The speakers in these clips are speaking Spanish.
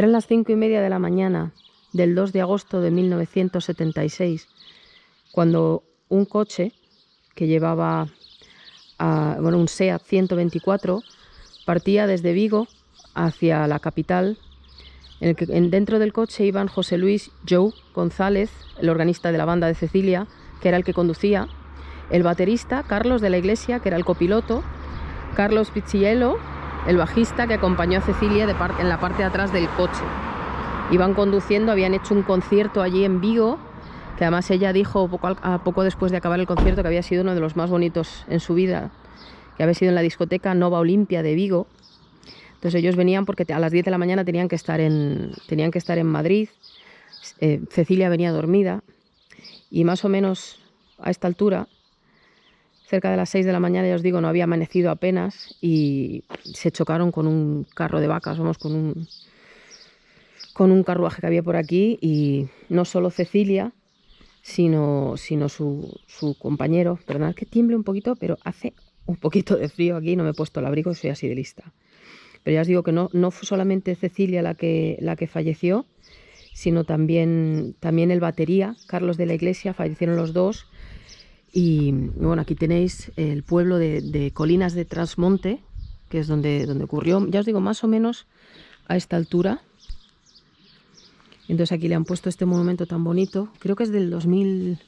Eran las 5:30 de la mañana del 2 de agosto de 1976, cuando un coche que llevaba un SEAT 124 partía desde Vigo hacia la capital. Dentro del coche iban José Luis Joe González, el organista de la banda de Cecilia, que era el que conducía, el baterista Carlos de la Iglesia, que era el copiloto, Carlos Picciello, el bajista, que acompañó a Cecilia en la parte de atrás del coche. Iban conduciendo, habían hecho un concierto allí en Vigo, que además ella dijo poco después de acabar el concierto que había sido uno de los más bonitos en su vida, que había sido en la discoteca Nova Olimpia de Vigo. Entonces ellos venían porque a las 10 de la mañana tenían que estar en Madrid. Cecilia venía dormida y más o menos a esta altura, cerca de las 6 de la mañana, ya os digo, no había amanecido apenas y se chocaron con un carro de vacas, con un carruaje que había por aquí, y no solo Cecilia, sino su compañero. Perdonad que tiemble un poquito, pero hace un poquito de frío aquí, no me he puesto el abrigo, soy así de lista. Pero ya os digo que no fue solamente Cecilia la que falleció, sino también el batería, Carlos de la Iglesia, fallecieron los dos. Y bueno, aquí tenéis el pueblo de Colinas de Trasmonte, que es donde ocurrió, ya os digo, más o menos a esta altura. Entonces aquí le han puesto este monumento tan bonito, creo que es del 2010,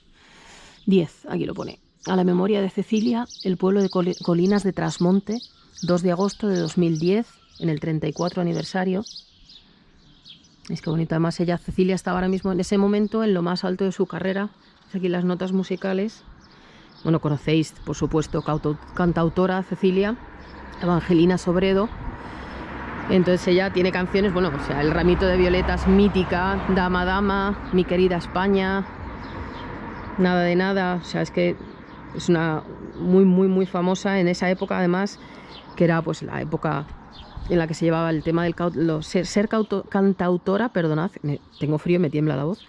aquí lo pone, a la memoria de Cecilia, el pueblo de Colinas de Trasmonte, 2 de agosto de 2010, en el 34 aniversario. Es que bonito. Además Cecilia estaba ahora mismo en ese momento en lo más alto de su carrera. Es aquí las notas musicales. Bueno, conocéis, por supuesto, cantautora Cecilia, Evangelina Sobredo. Entonces ella tiene canciones, bueno, o sea, El ramito de violetas, mítica, Dama, Dama, Mi querida España, Nada de nada. O sea, es que es una muy famosa en esa época, además, que era pues la época en la que se llevaba el tema del ser cantautora. Perdonad, tengo frío y me tiembla la voz.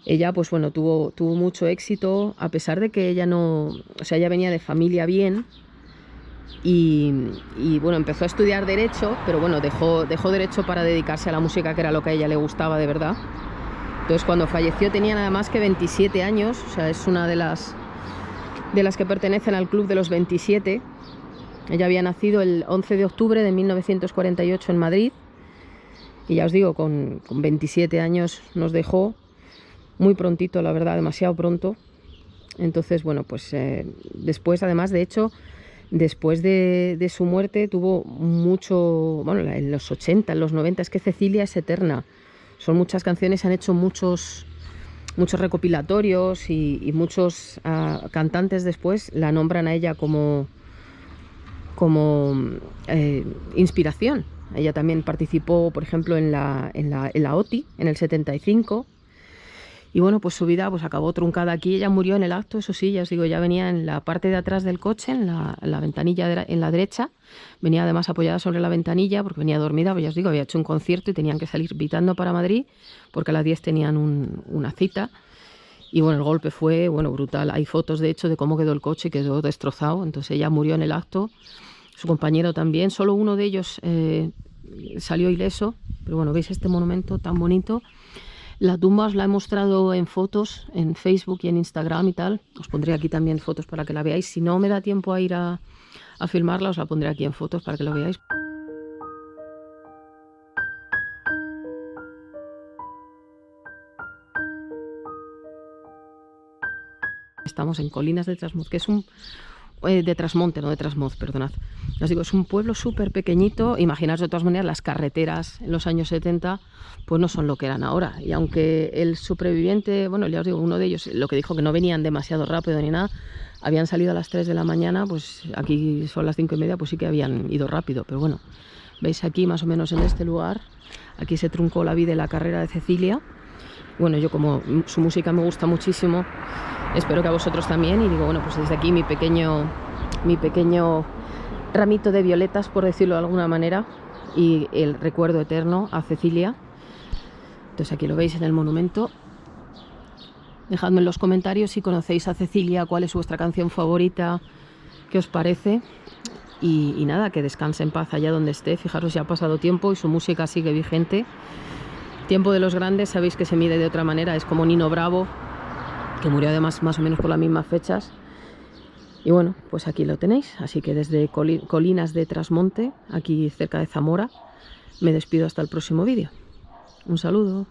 Ella, pues bueno, tuvo mucho éxito, a pesar de que ella ella venía de familia bien. Y bueno, empezó a estudiar Derecho, pero bueno, dejó Derecho para dedicarse a la música, que era lo que a ella le gustaba de verdad. Entonces cuando falleció tenía nada más que 27 años, o sea, es una de las que pertenecen al club de los 27. Ella había nacido el 11 de octubre de 1948 en Madrid, y ya os digo, con 27 años nos dejó muy prontito, la verdad, demasiado pronto. Entonces, bueno, pues después, además, de hecho, después de su muerte tuvo mucho, bueno, en los 80, en los 90, es que Cecilia es eterna. Son muchas canciones, han hecho muchos recopilatorios, y muchos cantantes después la nombran a ella como inspiración. Ella también participó, por ejemplo, en la OTI en el 75. Y bueno, pues su vida pues acabó truncada aquí. Ella murió en el acto, eso sí, ya os digo, ya venía en la parte de atrás del coche, en la ventanilla en la derecha. Venía además apoyada sobre la ventanilla porque venía dormida, pues ya os digo, había hecho un concierto y tenían que salir pitando para Madrid porque a las 10 tenían una cita. Y bueno, el golpe fue, bueno, brutal. Hay fotos, de hecho, de cómo quedó el coche, quedó destrozado. Entonces ella murió en el acto, su compañero también. Solo uno de ellos salió ileso. Pero bueno, veis este monumento tan bonito. La tumba os la he mostrado en fotos en Facebook y en Instagram y tal. Os pondré aquí también fotos para que la veáis. Si no me da tiempo a ir a filmarla, os la pondré aquí en fotos para que lo veáis. Estamos en Colinas de Trasmoz, que es de Trasmonte, no de Trasmoz, perdonad. Os digo, es un pueblo súper pequeñito. Imaginaos, de todas maneras, las carreteras en los años 70 pues no son lo que eran ahora. Y aunque el superviviente, bueno, ya os digo, uno de ellos, lo que dijo que no venían demasiado rápido ni nada, habían salido a las 3 de la mañana, pues aquí son las 5:30, pues sí que habían ido rápido. Pero bueno, veis aquí más o menos en este lugar, aquí se truncó la vida y la carrera de Cecilia. Bueno, yo como su música me gusta muchísimo, espero que a vosotros también, y digo, bueno, pues desde aquí mi pequeño ramito de violetas, por decirlo de alguna manera, y el recuerdo eterno a Cecilia. Entonces aquí lo veis en el monumento. Dejadme en los comentarios si conocéis a Cecilia, cuál es vuestra canción favorita, qué os parece. y nada, que descanse en paz allá donde esté. Fijaros, ya ha pasado tiempo y su música sigue vigente. Tiempo de los grandes, sabéis que se mide de otra manera, es como Nino Bravo, que murió además más o menos por las mismas fechas. Y bueno, pues aquí lo tenéis, así que desde Colinas de Trasmonte, aquí cerca de Zamora, me despido hasta el próximo vídeo. Un saludo.